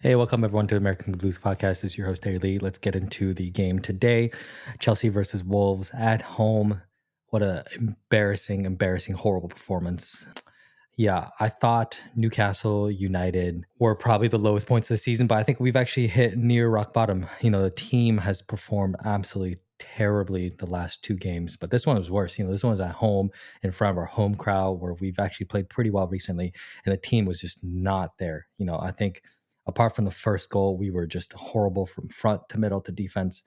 Hey, welcome everyone to American Blues Podcast. This is your host, Terry Lee. Let's get into the game today. Chelsea versus Wolves at home. What a embarrassing, horrible performance. Yeah, I thought Newcastle United were probably the lowest points of the season, but I think we've actually hit near rock bottom. The team has performed absolutely terribly the last two games, but this one was worse. This one was at home in front of our home crowd where we've actually played pretty well recently, and the team was just not there. I think apart from the first goal, we were just horrible from front to middle to defense.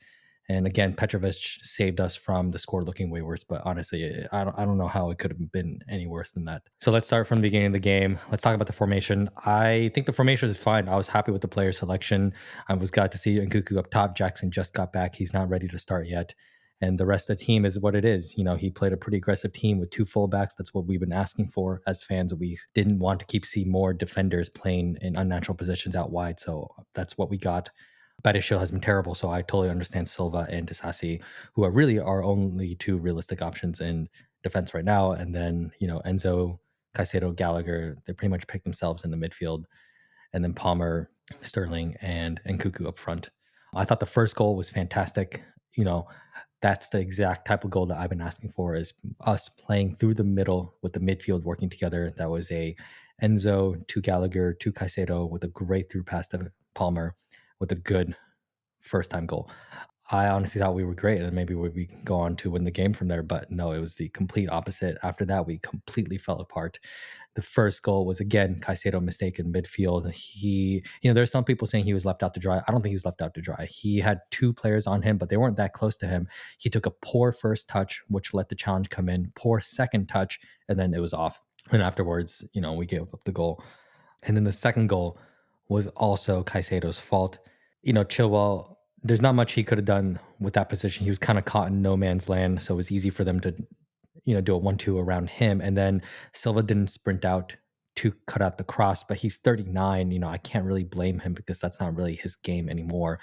And again, Petrovic saved us from the score looking way worse. But honestly, I don't know how it could have been any worse than that. So let's start from the beginning of the game. Let's talk about the formation. I think the formation is fine. I was happy with the player selection. I was glad to see Nkuku up top. Jackson just got back. He's not ready to start yet. And the rest of the team is what it is. He played a pretty aggressive team with two fullbacks. That's what we've been asking for as fans. We didn't want to keep seeing more defenders playing in unnatural positions out wide. So that's what we got. Badiashile has been terrible, so I totally understand Silva and Disasi, who are really our only two realistic options in defense right now. And then, Enzo, Caicedo, Gallagher, they pretty much pick themselves in the midfield. And then Palmer, Sterling, and Nkuku up front. I thought the first goal was fantastic. That's the exact type of goal that I've been asking for, is us playing through the middle with the midfield working together. That was a Enzo to Gallagher to Caicedo with a great through pass to Palmer with a good first time goal. I honestly thought we were great and maybe we go on to win the game from there, but no, it was the complete opposite. After that, we completely fell apart. The first goal was again Caicedo mistake in midfield. There's some people saying he was left out to dry. I don't think he was left out to dry. He had two players on him, but they weren't that close to him. He took a poor first touch, which let the challenge come in, poor second touch, and then it was off. And afterwards, we gave up the goal. And then the second goal was also Caicedo's fault. Chilwell, there's not much he could have done with that position. He was kind of caught in no man's land, so it was easy for them to, do a 1-2 around him. And then Silva didn't sprint out to cut out the cross, but he's 39. I can't really blame him because that's not really his game anymore.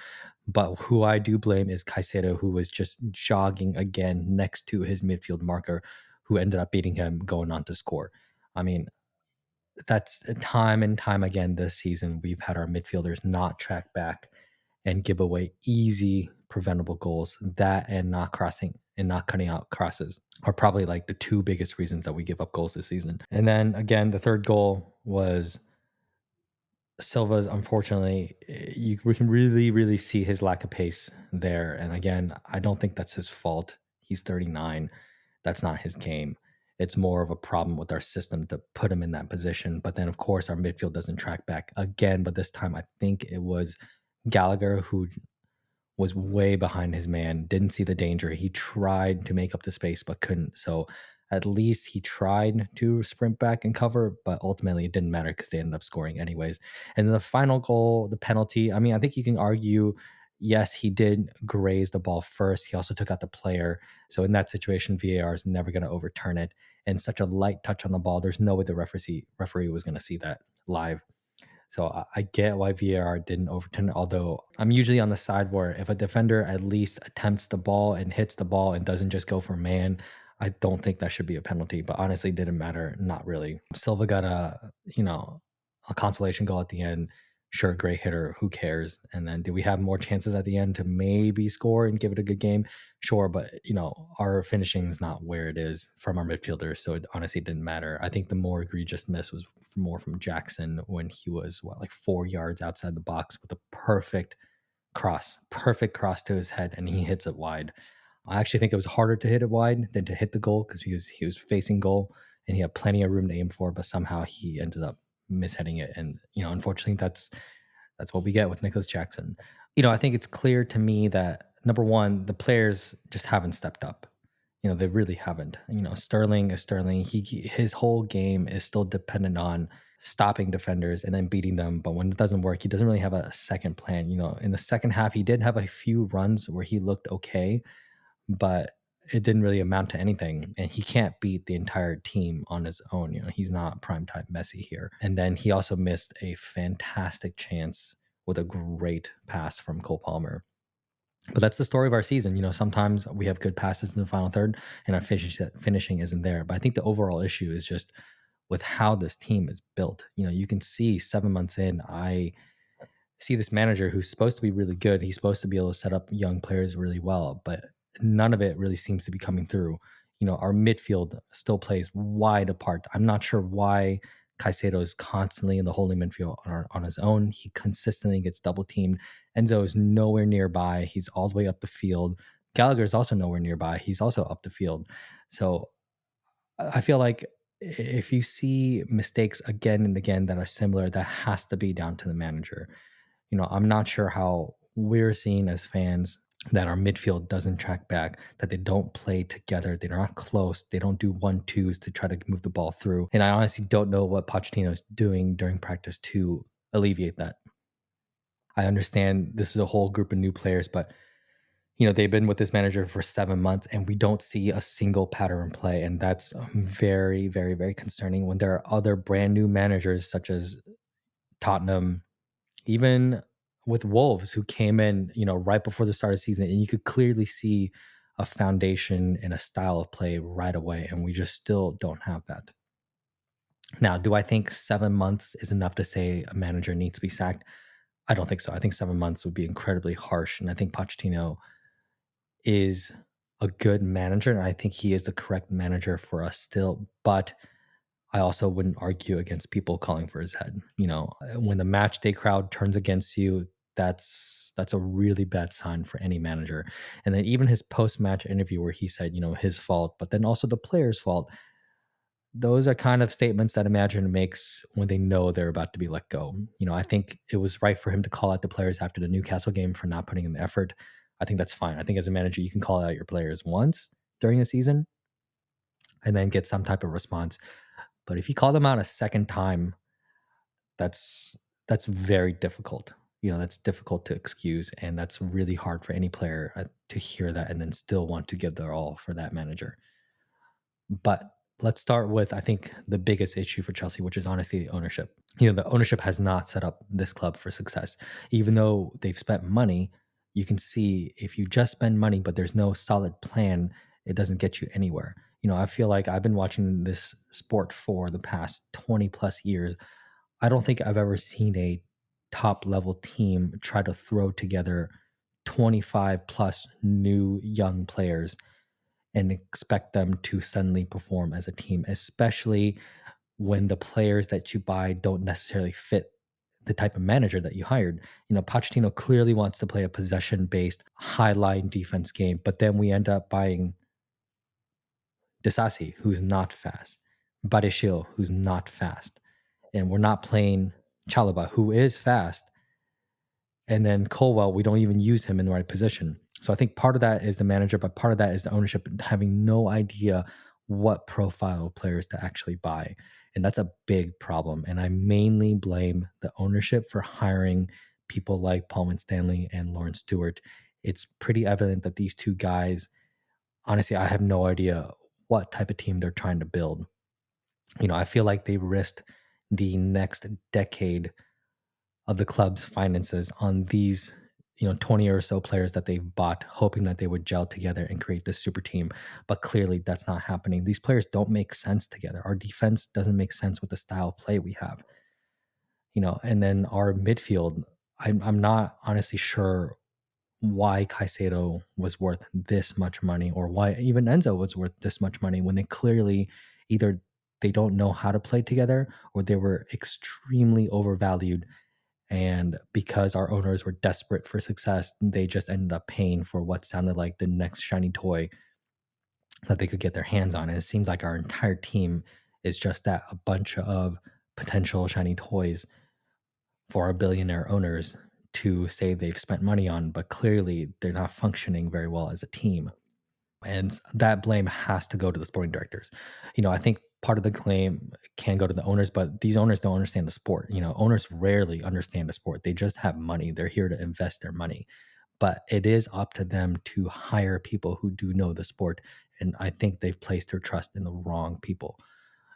But who I do blame is Caicedo, who was just jogging again next to his midfield marker, who ended up beating him going on to score. I mean, that's time and time again this season. We've had our midfielders not track back and give away easy, preventable goals. That and not crossing and not cutting out crosses are probably like the two biggest reasons that we give up goals this season. And then again, the third goal was Silva's. Unfortunately, we can really see his lack of pace there. And again, I don't think that's his fault. He's 39. That's not his game. It's more of a problem with our system to put him in that position. But then, of course, our midfield doesn't track back again. But this time, I think it was Gallagher who was way behind his man, didn't see the danger. He tried to make up the space, but couldn't. So at least he tried to sprint back and cover, but ultimately it didn't matter because they ended up scoring anyways. And then the final goal, the penalty, I mean, I think you can argue, yes, he did graze the ball first. He also took out the player. So in that situation, VAR is never going to overturn it. And such a light touch on the ball, there's no way the referee was going to see that live. So I get why VAR didn't overturn it, although I'm usually on the side where if a defender at least attempts the ball and hits the ball and doesn't just go for man, I don't think that should be a penalty. But honestly, it didn't matter. Not really. Silva got a consolation goal at the end. Sure, great hitter. Who cares? And then do we have more chances at the end to maybe score and give it a good game? Sure, but our finishing is not where it is from our midfielders, so it honestly didn't matter. I think the more egregious miss was more from Jackson when he was like 4 yards outside the box with a perfect cross to his head, and he hits it wide. I actually think it was harder to hit it wide than to hit the goal because he was facing goal and he had plenty of room to aim for, but somehow he ended up mishitting it. And unfortunately, that's what we get with Nicholas Jackson. I think it's clear to me that number one, the players just haven't stepped up. They really haven't. Sterling is Sterling. His whole game is still dependent on stopping defenders and then beating them. But when it doesn't work, he doesn't really have a second plan. In the second half, he did have a few runs where he looked okay, but it didn't really amount to anything. And he can't beat the entire team on his own. He's not primetime Messi here. And then he also missed a fantastic chance with a great pass from Cole Palmer. But that's the story of our season. Sometimes we have good passes in the final third and our finishing isn't there. But I think the overall issue is just with how this team is built. You can see 7 months in, I see this manager who's supposed to be really good. He's supposed to be able to set up young players really well, but none of it really seems to be coming through. Our midfield still plays wide apart. I'm not sure why Caicedo is constantly in the holding midfield on his own. He consistently gets double teamed. Enzo is nowhere nearby. He's all the way up the field. Gallagher is also nowhere nearby. He's also up the field. So I feel like if you see mistakes again and again that are similar, that has to be down to the manager. I'm not sure how we're seeing as fans that our midfield doesn't track back, that they don't play together, they're not close, they don't do 1-2s to try to move the ball through. And I honestly don't know what Pochettino is doing during practice to alleviate that. I understand this is a whole group of new players, but they've been with this manager for 7 months and we don't see a single pattern play. And that's very, very, very concerning when there are other brand new managers such as Tottenham, even with Wolves, who came in, right before the start of the season, and you could clearly see a foundation and a style of play right away. And we just still don't have that. Now, do I think 7 months is enough to say a manager needs to be sacked? I don't think so. I think 7 months would be incredibly harsh. And I think Pochettino is a good manager. And I think he is the correct manager for us still. But I also wouldn't argue against people calling for his head. When the match day crowd turns against you, that's a really bad sign for any manager. And then even his post match interview where he said, his fault, but then also the players' fault. Those are kind of statements that a manager makes when they know they're about to be let go. I think it was right for him to call out the players after the Newcastle game for not putting in the effort. I think that's fine. I think as a manager, you can call out your players once during a season and then get some type of response. But if you call them out a second time, that's very difficult. That's difficult to excuse, and that's really hard for any player to hear that and then still want to give their all for that manager. But let's start with, I think, the biggest issue for Chelsea, which is honestly the ownership. The ownership has not set up this club for success. Even though they've spent money, you can see if you just spend money, but there's no solid plan, it doesn't get you anywhere. I feel like I've been watching this sport for the past 20 plus years. I don't think I've ever seen a top level team try to throw together 25 plus new young players and expect them to suddenly perform as a team, especially when the players that you buy don't necessarily fit the type of manager that you hired. Pochettino clearly wants to play a possession based, high line defense game, but then we end up buying Disasi, who's not fast, Badeshil, who's not fast, and we're not playing Chalaba, who is fast. And then Colwell, we don't even use him in the right position. So I think part of that is the manager, but part of that is the ownership having no idea what profile of players to actually buy. And that's a big problem. And I mainly blame the ownership for hiring people like Paul Stanley and Lawrence Stewart. It's pretty evident that these two guys, honestly, I have no idea what type of team they're trying to build. I feel like they risked the next decade of the club's finances on these 20 or so players that they've bought, hoping that they would gel together and create this super team. But clearly that's not happening. These players don't make sense together. Our defense doesn't make sense with the style of play we have. And then our midfield, I'm not honestly sure why Caicedo was worth this much money, or why even Enzo was worth this much money, when they clearly either they don't know how to play together or they were extremely overvalued. And because our owners were desperate for success, they just ended up paying for what sounded like the next shiny toy that they could get their hands on. And it seems like our entire team is just that, a bunch of potential shiny toys for our billionaire owners to say they've spent money on, but clearly they're not functioning very well as a team. And that blame has to go to the sporting directors. I think part of the claim can go to the owners, but these owners don't understand the sport. Owners rarely understand the sport. They just have money. They're here to invest their money. But it is up to them to hire people who do know the sport. And I think they've placed their trust in the wrong people.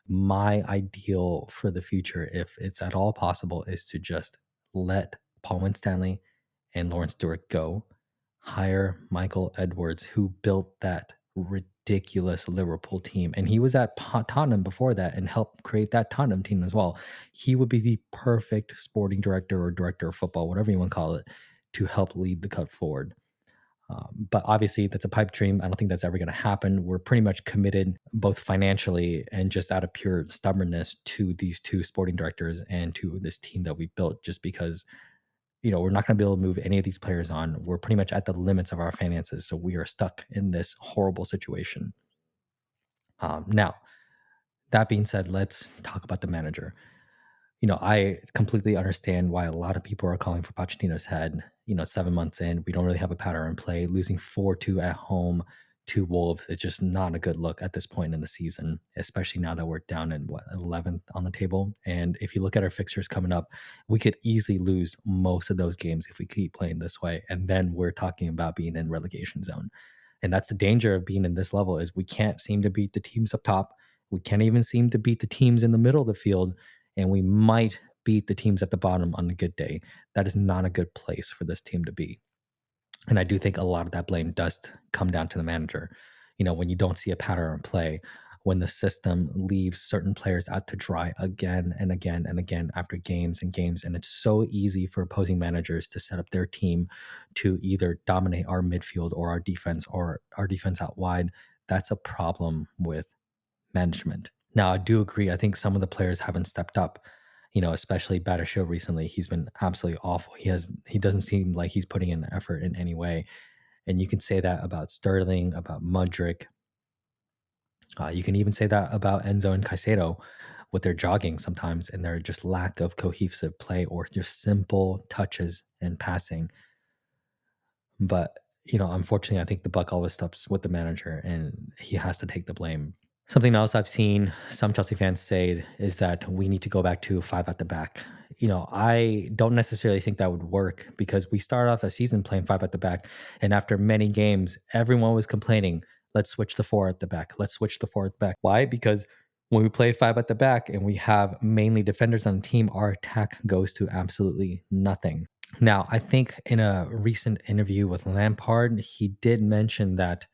My ideal for the future, if it's at all possible, is to just let Paul Winstanley and Lawrence Stewart go, hire Michael Edwards, who built that ridiculous Liverpool team. And he was at Tottenham before that and helped create that Tottenham team as well. He would be the perfect sporting director or director of football, whatever you want to call it, to help lead the cut forward. But obviously, that's a pipe dream. I don't think that's ever going to happen. We're pretty much committed, both financially and just out of pure stubbornness, to these two sporting directors and to this team that we built. Just because we're not going to be able to move any of these players on. We're pretty much at the limits of our finances, so we are stuck in this horrible situation. Now, that being said, let's talk about the manager. I completely understand why a lot of people are calling for Pochettino's head. 7 months in, we don't really have a pattern in play. Losing 4-2 at home to Wolves is just not a good look at this point in the season, especially now that we're down in 11th on the table. And if you look at our fixtures coming up, we could easily lose most of those games if we keep playing this way. And then we're talking about being in relegation zone. And that's the danger of being in this level is we can't seem to beat the teams up top. We can't even seem to beat the teams in the middle of the field, and we might beat the teams at the bottom on a good day. That is not a good place for this team to be. And I do think a lot of that blame does come down to the manager. When you don't see a pattern in play, when the system leaves certain players out to dry again and again and again after games and games. And it's so easy for opposing managers to set up their team to either dominate our midfield or our defense out wide. That's a problem with management. Now, I do agree. I think some of the players haven't stepped up. Especially Batasho recently. He's been absolutely awful. He doesn't seem like he's putting in effort in any way. And you can say that about Sterling, about Mudryk. You can even say that about Enzo and Caicedo with their jogging sometimes and their just lack of cohesive play or just simple touches and passing. But, unfortunately, I think the buck always stops with the manager and he has to take the blame. Something else I've seen some Chelsea fans say is that we need to go back to five at the back. I don't necessarily think that would work because we started off the season playing five at the back. And after many games, everyone was complaining, let's switch to four at the back. Let's switch to four at the back. Why? Because when we play five at the back and we have mainly defenders on the team, our attack goes to absolutely nothing. Now, I think in a recent interview with Lampard, he did mention that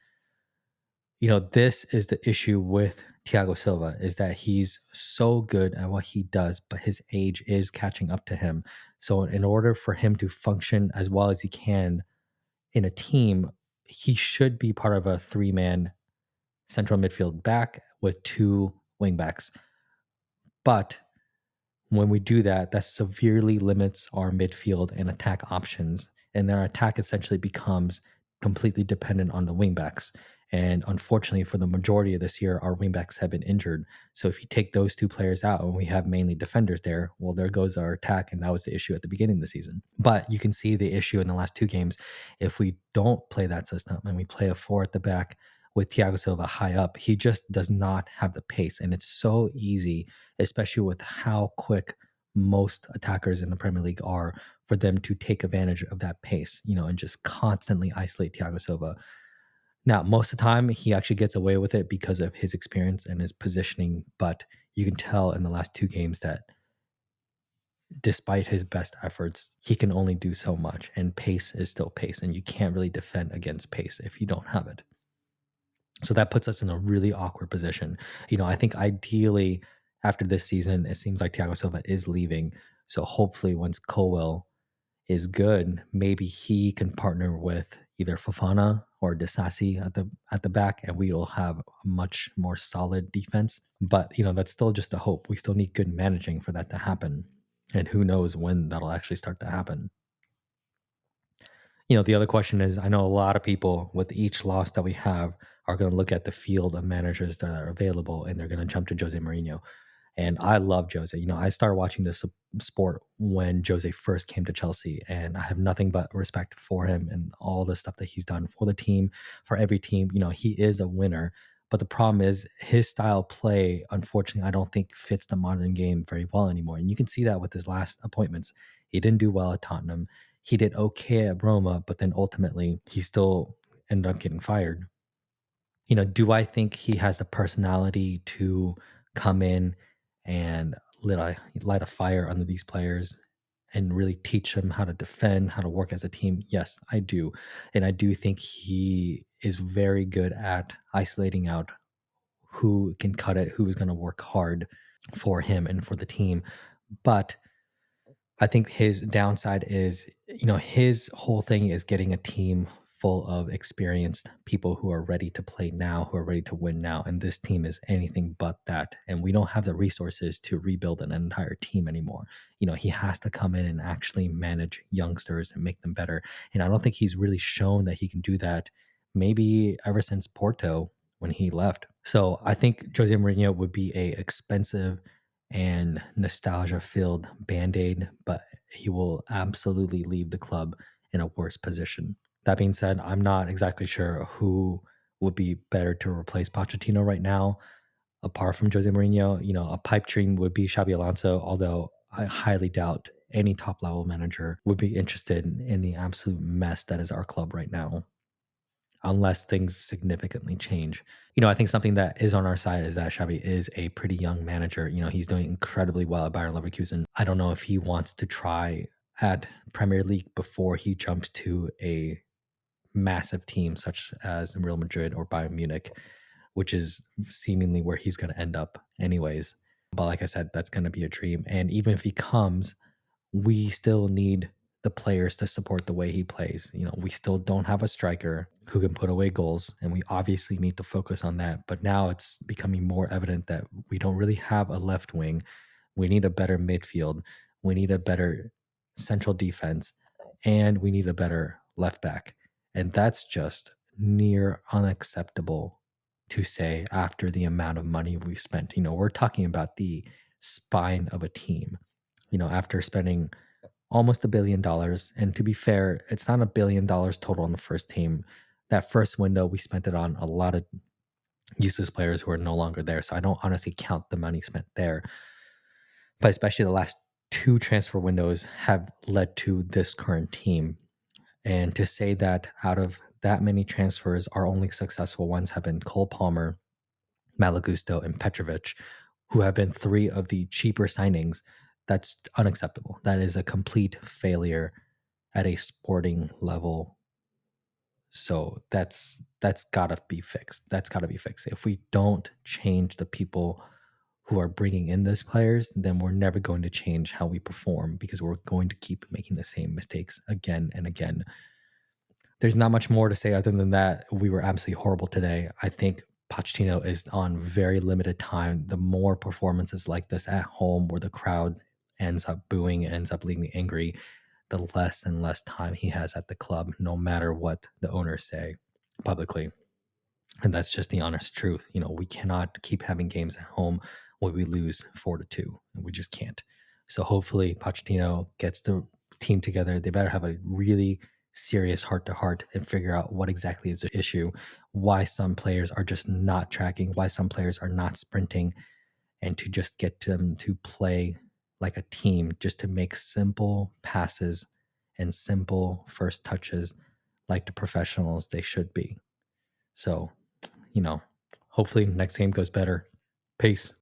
this is the issue with Thiago Silva is that he's so good at what he does, but his age is catching up to him. So in order for him to function as well as he can in a team, he should be part of a three-man central midfield back with two wingbacks. But when we do that, that severely limits our midfield and attack options. And their attack essentially becomes completely dependent on the wingbacks. And unfortunately, for the majority of this year, our wingbacks have been injured. So if you take those two players out and we have mainly defenders there, well, there goes our attack. And that was the issue at the beginning of the season. But you can see the issue in the last two games. If we don't play that system and we play a four at the back with Thiago Silva high up, he just does not have the pace. And it's so easy, especially with how quick most attackers in the Premier League are, for them to take advantage of that pace, and just constantly isolate Thiago Silva. Now, most of the time, he actually gets away with it because of his experience and his positioning. But you can tell in the last two games that despite his best efforts, he can only do so much. And pace is still pace. And you can't really defend against pace if you don't have it. So that puts us in a really awkward position. I think ideally after this season, it seems like Thiago Silva is leaving. So hopefully once Colwell is good, maybe he can partner with either Fofana or Disasi at the back, and we will have a much more solid defense. But that's still just a hope. We still need good managing for that to happen. And who knows when that'll actually start to happen. The other question is, I know a lot of people with each loss that we have are going to look at the field of managers that are available and they're going to jump to Jose Mourinho. And I love Jose. I started watching this sport when Jose first came to Chelsea, and I have nothing but respect for him and all the stuff that he's done for the team, for every team. He is a winner. But the problem is his style of play, unfortunately, I don't think fits the modern game very well anymore. And you can see that with his last appointments. He didn't do well at Tottenham. He did okay at Roma, but then ultimately he still ended up getting fired. Do I think he has the personality to come in and light a fire under these players and really teach them how to defend, how to work as a team? Yes, I do. And I do think he is very good at isolating out who can cut it, who is going to work hard for him and for the team. But I think his downside is, his whole thing is getting a team full of experienced people who are ready to play now, who are ready to win now. And this team is anything but that. And we don't have the resources to rebuild an entire team anymore. He has to come in and actually manage youngsters and make them better. And I don't think he's really shown that he can do that, maybe ever since Porto when he left. So I think Jose Mourinho would be a expensive and nostalgia filled band aid, but he will absolutely leave the club in a worse position. That being said, I'm not exactly sure who would be better to replace Pochettino right now, apart from Jose Mourinho. A pipe dream would be Xabi Alonso, although I highly doubt any top level manager would be interested in the absolute mess that is our club right now, unless things significantly change. I think something that is on our side is that Xavi is a pretty young manager. He's doing incredibly well at Bayern Leverkusen. I don't know if he wants to try at Premier League before he jumps to a massive team such as Real Madrid or Bayern Munich, which is seemingly where he's going to end up anyways. But like I said, that's going to be a dream. And even if he comes, we still need the players to support the way he plays. We still don't have a striker who can put away goals, and we obviously need to focus on that. But now it's becoming more evident that we don't really have a left wing. We need a better midfield. We need a better central defense, and we need a better left back. And that's just near unacceptable to say after the amount of money we spent. We're talking about the spine of a team. After spending almost $1 billion. And to be fair, it's not $1 billion total on the first team. That first window, we spent it on a lot of useless players who are no longer there. So I don't honestly count the money spent there. But especially the last two transfer windows have led to this current team. And to say that out of that many transfers, our only successful ones have been Cole Palmer, Malagusto, and Petrovic, who have been three of the cheaper signings, that's unacceptable. That is a complete failure at a sporting level. So that's gotta be fixed. That's gotta be fixed. If we don't change the people who are bringing in those players, then we're never going to change how we perform because we're going to keep making the same mistakes again and again. There's not much more to say other than that. We were absolutely horrible today. I think Pochettino is on very limited time. The more performances like this at home where the crowd ends up booing, ends up leaving angry, the less and less time he has at the club, no matter what the owners say publicly. And that's just the honest truth. We cannot keep having games at home where we lose 4-2. We just can't. So hopefully Pochettino gets the team together. They better have a really serious heart to heart and figure out what exactly is the issue, why some players are just not tracking, why some players are not sprinting, and to just get them to play like a team, just to make simple passes and simple first touches like the professionals they should be. So, hopefully next game goes better. Peace.